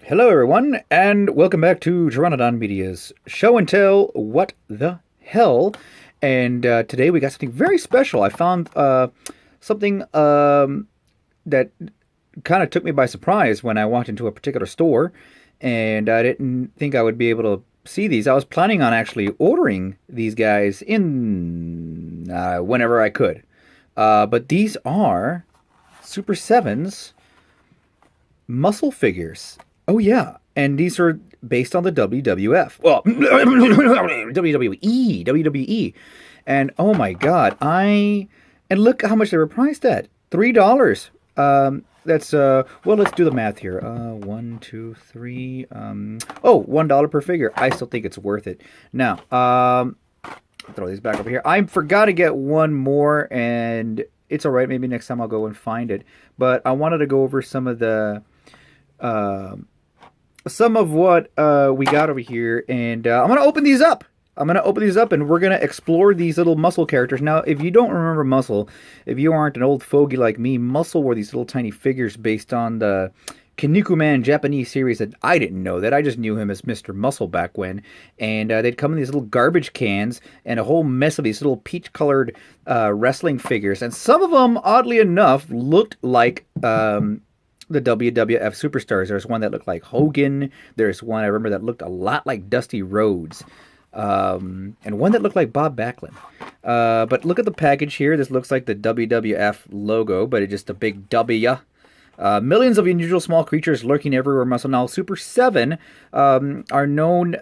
Hello, everyone, and welcome back to Pteranodon Media's show and tell What the Hell. And today we got something very special. I found something that kind of took me by surprise when I walked into a particular store, and I didn't think I would be able to see these. I was planning on actually ordering these guys in whenever I could. But these are Super 7's muscle figures. Oh yeah, and these are based on the WWF. Well, WWE. And oh my God, and look how much they were priced at. $3. That's well, let's do the math here. One, two, three. $1 per figure. I still think it's worth it. Now, throw these back over here. I forgot to get one more, and it's all right. Maybe next time I'll go and find it. But I wanted to go over some of what we got over here, and I'm going to open these up. And we're going to explore these little Muscle characters. Now, if you don't remember Muscle, if you aren't an old fogey like me, Muscle were these little tiny figures based on the Kinnikuman Japanese series that I didn't know that. I just knew him as Mr. Muscle back when. And they'd come in these little garbage cans and a whole mess of these little peach-colored wrestling figures. And some of them, oddly enough, looked like the WWF superstars. There's one that looked like Hogan. There's one I remember that looked a lot like Dusty Rhodes. And one that looked like Bob Backlund. But look at the package here. This looks like the WWF logo, but it's just a big W. Millions of unusual small creatures lurking everywhere. Muscle. Now, Super 7 are known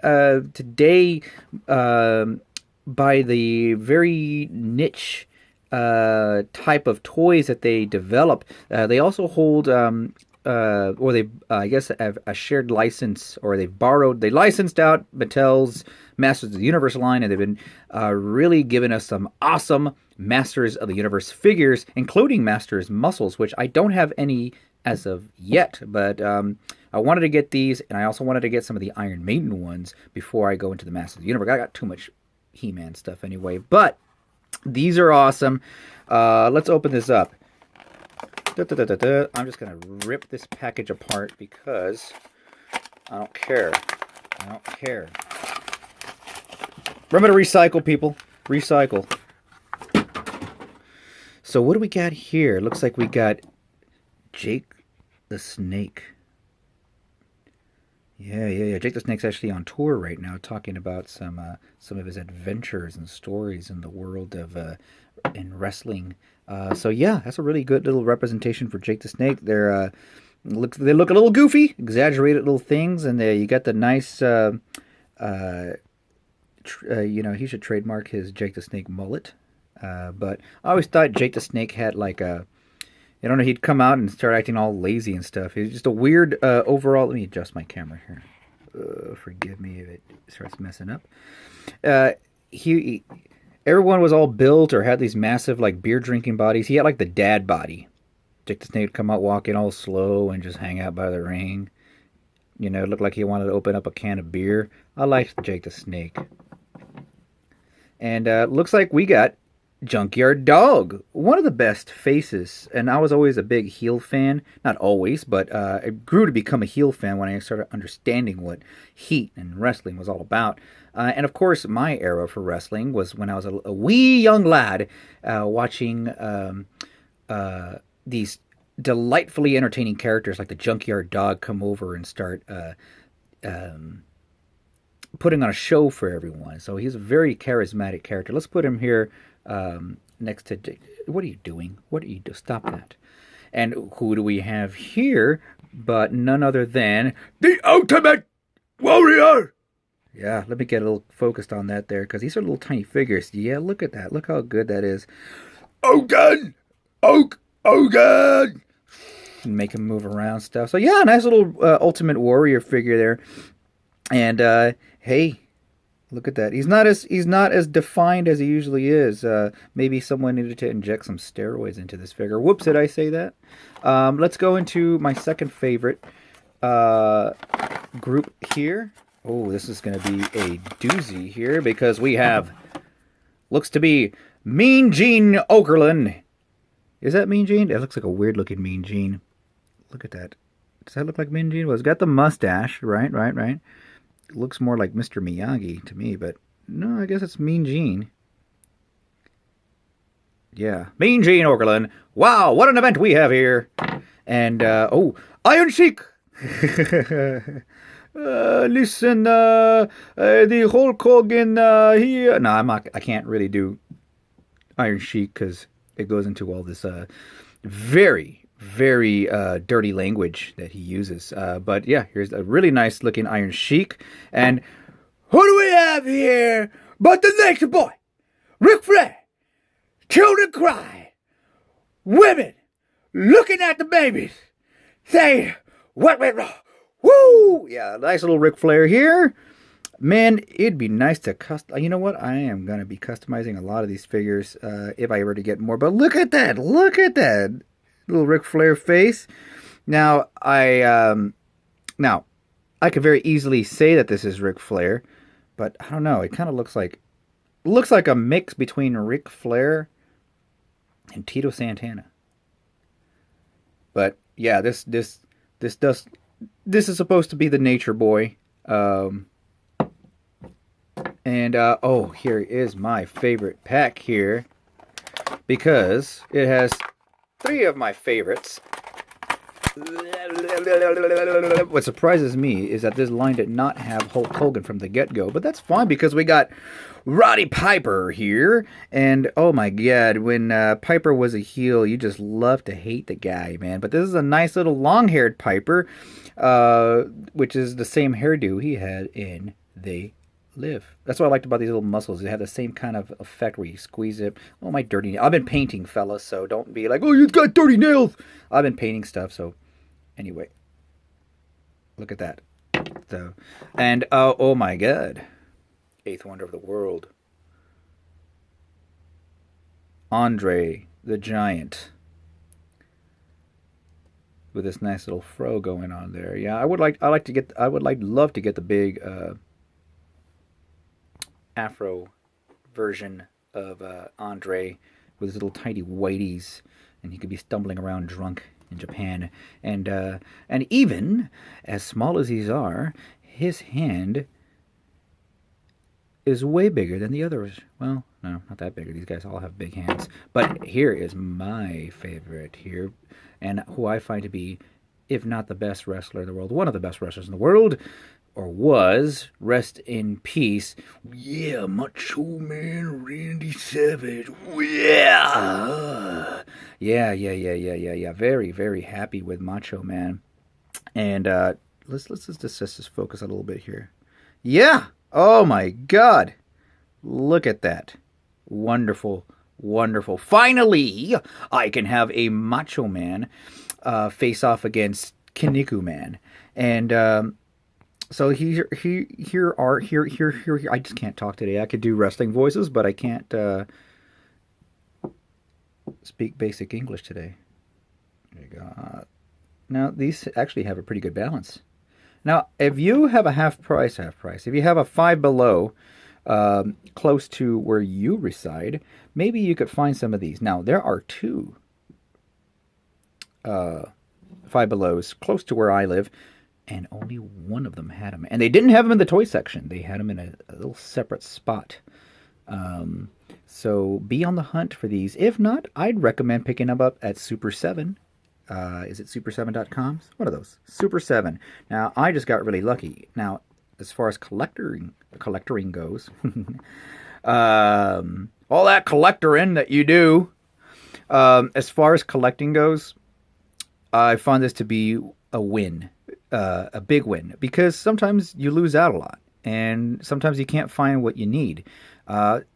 today by the very niche type of toys that they develop. They also hold, or they, I guess, have a shared license, or they licensed out Mattel's Masters of the Universe line, and they've been really giving us some awesome Masters of the Universe figures, including Masters Muscles, which I don't have any as of yet, but I wanted to get these, and I also wanted to get some of the Iron Maiden ones before I go into the Masters of the Universe. I got too much He-Man stuff anyway, but these are awesome. Let's open this up. I'm just going to rip this package apart because I don't care. Remember to recycle, people. Recycle. So what do we got here? Looks like we got Jake the Snake. Yeah. Jake the Snake's actually on tour right now, talking about some of his adventures and stories in the world of in wrestling. So yeah, that's a really good little representation for Jake the Snake. They look a little goofy, exaggerated little things, and you got the nice. He should trademark his Jake the Snake mullet. But I always thought Jake the Snake had like a. I don't know, he'd come out and start acting all lazy and stuff. He's just a weird overall... Let me adjust my camera here. Forgive me if it starts messing up. Everyone was all built or had these massive like beer drinking bodies. He had like the dad body. Jake the Snake would come out walking all slow and just hang out by the ring. You know, it looked like he wanted to open up a can of beer. I liked Jake the Snake. And looks like we got Junkyard Dog, one of the best faces, and I was always a big heel fan. Not always, but I grew to become a heel fan when I started understanding what heat and wrestling was all about. And of course, my era for wrestling was when I was a wee young lad watching these delightfully entertaining characters like the Junkyard Dog come over and start putting on a show for everyone. So he's a very charismatic character. Let's put him here next to Jake. What are you doing? Stop that. And who do we have here but none other than the Ultimate Warrior? Yeah, let me get a little focused on that there, because these are little tiny figures. Yeah, look at that. Look how good that is. Hogan! Hogan! And make him move around stuff. So yeah, nice little Ultimate Warrior figure there. And hey, look at that. He's not as defined as he usually is. Maybe someone needed to inject some steroids into this figure. Whoops, did I say that? Let's go into my second favorite group here. Oh, this is going to be a doozy here, because we have, looks to be Mean Gene Okerlund. Is that Mean Gene? It looks like a weird looking Mean Gene. Look at that. Does that look like Mean Gene? Well, it's got the mustache, right? It looks more like Mr. Miyagi to me, but no, I guess it's Mean Gene. Yeah, Mean Gene Okerlund. Wow, what an event we have here! And oh, Iron Sheik. Listen, the Hulk Hogan. No, I'm not. I can't really do Iron Sheik because it goes into all this very, very dirty language that he uses. But yeah, here's a really nice looking Iron Sheik. And who do we have here but the Nature Boy, Ric Flair? Children cry, women looking at the babies, say, what went wrong? Woo! Yeah, nice little Ric Flair here. Man, it'd be nice to You know what? I am going to be customizing a lot of these figures if I were to get more. But look at that. Look at that little Ric Flair face. Now, I could very easily say that this is Ric Flair, but I don't know. It kind of looks like a mix between Ric Flair and Tito Santana. But yeah, this is supposed to be the Nature Boy. Oh, here is my favorite pack here, because it has 3 of my favorites. What surprises me is that this line did not have Hulk Hogan from the get-go, but that's fine because we got Roddy Piper here, and oh my god, when Piper was a heel, you just love to hate the guy, man. But this is a nice little long-haired Piper, which is the same hairdo he had in They Live. That's what I liked about these little muscles. They have the same kind of effect where you squeeze it. Oh, my dirty nails. I've been painting, fellas, so don't be like, oh, you've got dirty nails. I've been painting stuff, so anyway. Look at that. So, and oh my god. 8th wonder of the world. Andre the Giant. With this nice little fro going on there. Yeah, I would love to get the big Afro version of Andre with his little tiny whiteys, and he could be stumbling around drunk in Japan. And even as small as these are, his hand is way bigger than the others. Well, no, not that bigger. These guys all have big hands. But here is my favorite here, and who I find to be, if not the best wrestler in the world, one of the best wrestlers in the world, or was, rest in peace. Yeah, Macho Man Randy Savage. Yeah. Yeah. Very, very happy with Macho Man. And let's just focus a little bit here. Yeah. Oh my God. Look at that. Wonderful. Finally, I can have a Macho Man face off against Kinniku Man. And so here. I just can't talk today. I could do wrestling voices, but I can't speak basic English today. There you go. Now these actually have a pretty good balance. Now, if you have a half price, if you have a Five Below close to where you reside, maybe you could find some of these. Now there are 2 Five Belows close to where I live. And only one of them had them. And they didn't have them in the toy section. They had them in a little separate spot. So be on the hunt for these. If not, I'd recommend picking them up at Super 7. Is it super7.com? What are those? Super 7. Now, I just got really lucky. Now, as far as collectoring goes, all that collectoring that you do, as far as collecting goes, I found this to be a win. A big win, because sometimes you lose out a lot, and sometimes you can't find what you need. I've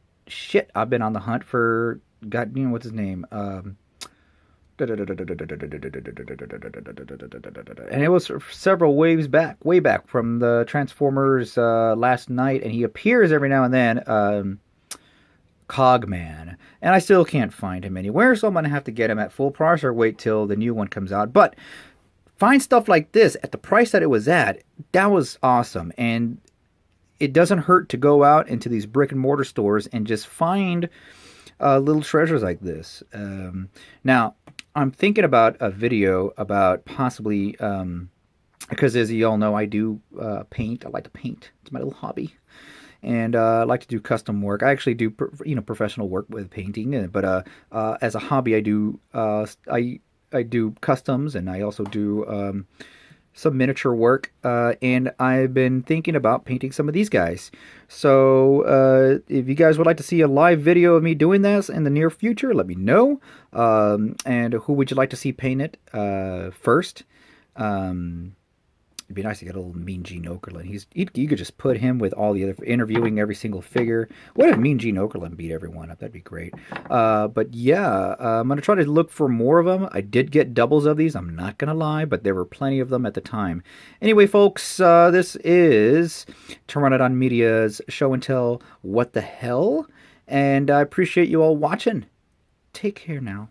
been on the hunt for, what's his name? And it was several way back from the Transformers last night, and he appears every now and then, Cogman, and I still can't find him anywhere, so I'm going to have to get him at full price or wait till the new one comes out. But find stuff like this at the price that it was at. That was awesome. And it doesn't hurt to go out into these brick and mortar stores and just find little treasures like this. Now, I'm thinking about a video about possibly because as you all know, I do paint. I like to paint. It's my little hobby. And I like to do custom work. I actually do, professional work with painting, but as a hobby, I do customs, and I also do some miniature work. And I've been thinking about painting some of these guys. So if you guys would like to see a live video of me doing this in the near future, let me know. And who would you like to see paint it first? It'd be nice to get a little Mean Gene Okerlund. You could just put him with all the other interviewing every single figure. What if Mean Gene Okerlund beat everyone up? That'd be great. But yeah, I'm gonna try to look for more of them. I did get doubles of these. I'm not gonna lie, but there were plenty of them at the time. Anyway, folks, this is Pteranodon Media's show and tell. What the hell? And I appreciate you all watching. Take care now.